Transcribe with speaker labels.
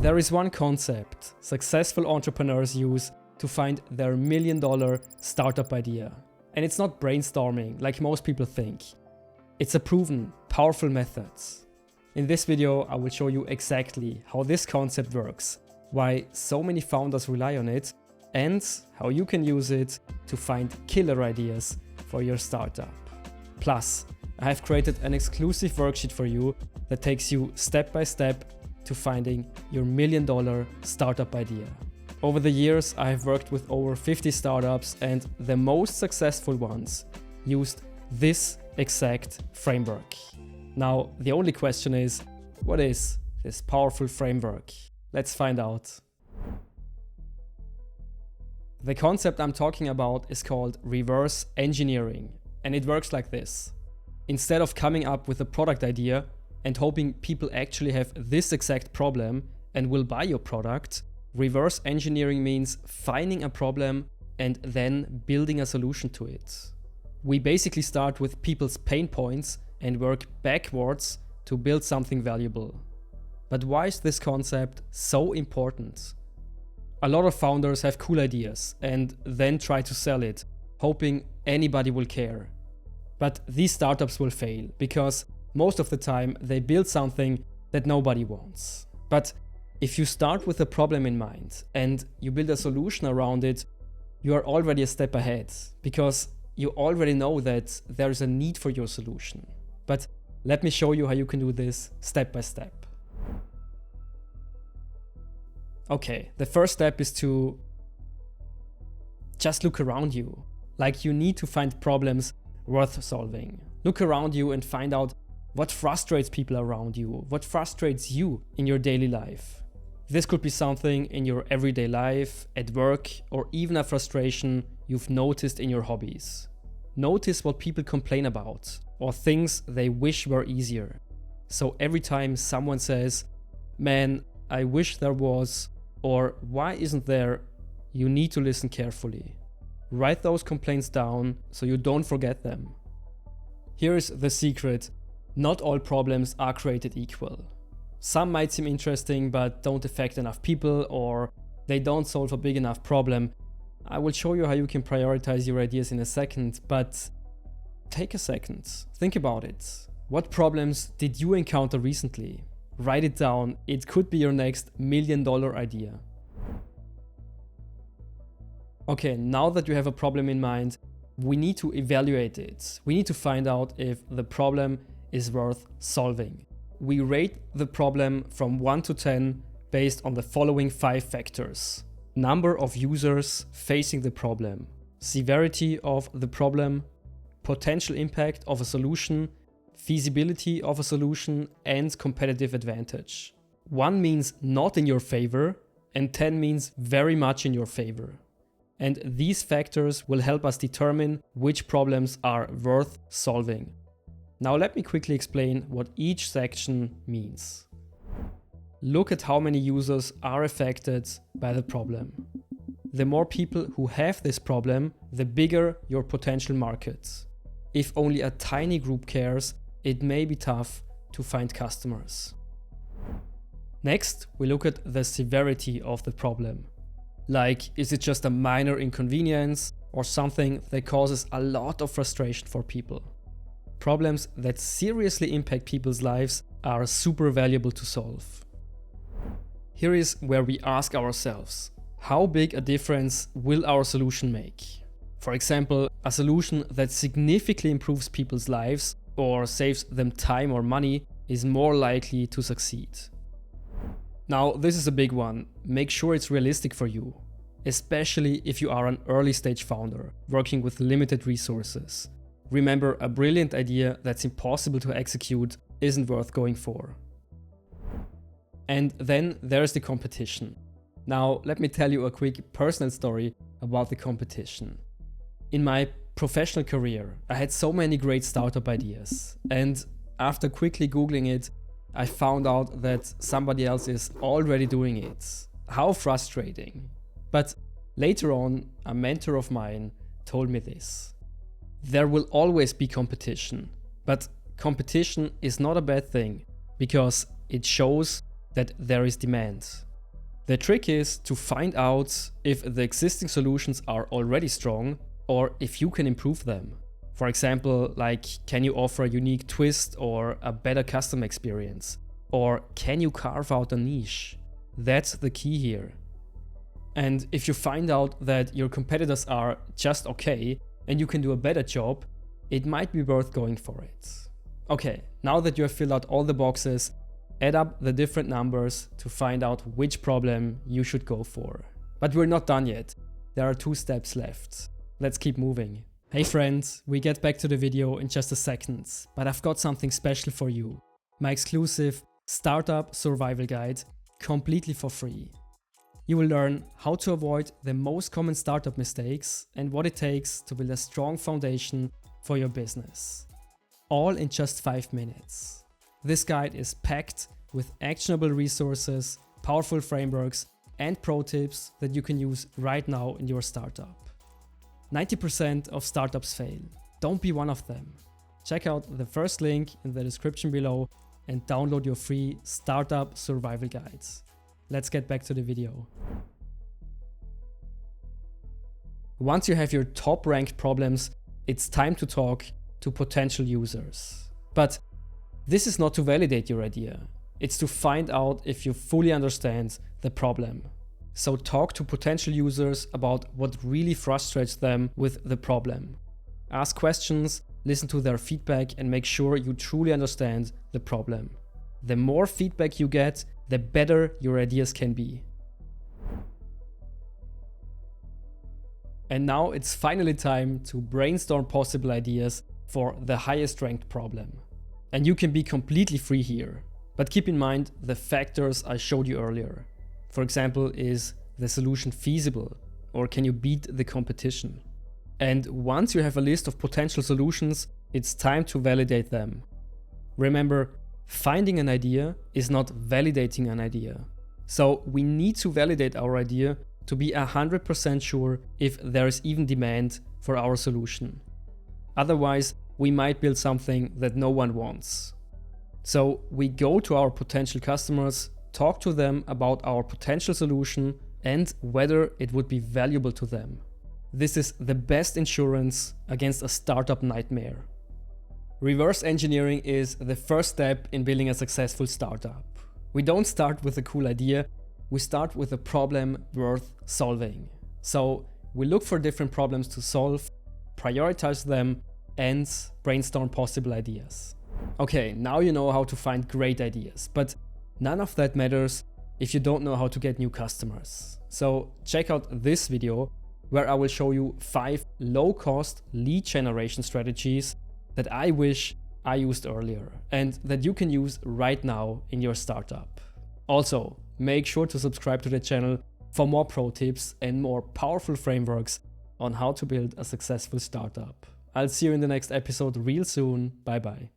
Speaker 1: There is one concept successful entrepreneurs use to find their $1 million startup idea. And it's not brainstorming like most people think. It's a proven, powerful method. In this video, I will show you exactly how this concept works, why so many founders rely on it, and how you can use it to find killer ideas for your startup. Plus, I have created an exclusive worksheet for you that takes you step by step to finding your $1 million startup idea. Over the years, I have worked with over 50 startups, and the most successful ones used this exact framework. Now, the only question is, what is this powerful framework? Let's find out. The concept I'm talking about is called reverse engineering, and it works like this. Instead of coming up with a product idea and hoping people actually have this exact problem and will buy your product, reverse engineering means finding a problem and then building a solution to it. We basically start with people's pain points and work backwards to build something valuable. But why is this concept so important? A lot of founders have cool ideas and then try to sell it, hoping anybody will care. But these startups will fail because most of the time they build something that nobody wants. But if you start with a problem in mind and you build a solution around it, you are already a step ahead because you already know that there is a need for your solution. But let me show you how you can do this step by step. Okay, the first step is to just look around you. Like, you need to find problems worth solving. Look around you and find out what frustrates people around you, what frustrates you in your daily life. This could be something in your everyday life, at work, or even a frustration you've noticed in your hobbies. Notice what people complain about or things they wish were easier. So every time someone says, "Man, I wish there was," or "Why isn't there?" you need to listen carefully. Write those complaints down so you don't forget them. Here is the secret. Not all problems are created equal. Some might seem interesting but don't affect enough people, or they don't solve a big enough problem. I will show you how you can prioritize your ideas in a second, but take a second. Think about it. What problems did you encounter recently? Write it down. It could be your next $1 million idea. Okay, now that you have a problem in mind, we need to evaluate it. We need to find out if the problem is worth solving. We rate the problem from 1 to 10 based on the following 5 factors. Number of users facing the problem, severity of the problem, potential impact of a solution, feasibility of a solution, and competitive advantage. 1 means not in your favor, and 10 means very much in your favor. And these factors will help us determine which problems are worth solving. Now let me quickly explain what each section means. Look at how many users are affected by the problem. The more people who have this problem, the bigger your potential market. If only a tiny group cares, it may be tough to find customers. Next, we look at the severity of the problem. Like, is it just a minor inconvenience or something that causes a lot of frustration for people? Problems that seriously impact people's lives are super valuable to solve. Here is where we ask ourselves, how big a difference will our solution make? For example, a solution that significantly improves people's lives or saves them time or money is more likely to succeed. Now, this is a big one. Make sure it's realistic for you, especially if you are an early stage founder working with limited resources. Remember, a brilliant idea that's impossible to execute isn't worth going for. And then there's the competition. Now, let me tell you a quick personal story about the competition. In my professional career, I had so many great startup ideas, and after quickly Googling it, I found out that somebody else is already doing it. How frustrating. But later on, a mentor of mine told me this. There will always be competition, but competition is not a bad thing because it shows that there is demand. The trick is to find out if the existing solutions are already strong or if you can improve them. For example, like, can you offer a unique twist or a better customer experience? Or can you carve out a niche? That's the key here. And if you find out that your competitors are just okay and you can do a better job, it might be worth going for it. Okay, now that you have filled out all the boxes, add up the different numbers to find out which problem you should go for. But we're not done yet. There are 2 steps left. Let's keep moving. Hey friends, we get back to the video in just a second, but I've got something special for you. My exclusive Startup Survival Guide, completely for free. You will learn how to avoid the most common startup mistakes and what it takes to build a strong foundation for your business. All in just 5 minutes. This guide is packed with actionable resources, powerful frameworks, and pro tips that you can use right now in your startup. 90% of startups fail. Don't be one of them. Check out the first link in the description below and download your free Startup Survival Guides. Let's get back to the video. Once you have your top ranked problems, it's time to talk to potential users. But this is not to validate your idea. It's to find out if you fully understand the problem. So talk to potential users about what really frustrates them with the problem. Ask questions, listen to their feedback, and make sure you truly understand the problem. The more feedback you get, the better your ideas can be. And now it's finally time to brainstorm possible ideas for the highest ranked problem. And you can be completely free here. But keep in mind the factors I showed you earlier. For example, is the solution feasible, or can you beat the competition? And once you have a list of potential solutions, it's time to validate them. Remember, finding an idea is not validating an idea. So we need to validate our idea to be 100% sure if there is even demand for our solution. Otherwise, we might build something that no one wants. So we go to our potential customers, talk to them about our potential solution and whether it would be valuable to them. This is the best insurance against a startup nightmare. Reverse engineering is the first step in building a successful startup. We don't start with a cool idea, we start with a problem worth solving. So we look for different problems to solve, prioritize them, and brainstorm possible ideas. Okay, now you know how to find great ideas, but none of that matters if you don't know how to get new customers. So check out this video where I will show you 5 low-cost lead generation strategies that I wish I used earlier and that you can use right now in your startup. Also, make sure to subscribe to the channel for more pro tips and more powerful frameworks on how to build a successful startup. I'll see you in the next episode real soon. Bye bye.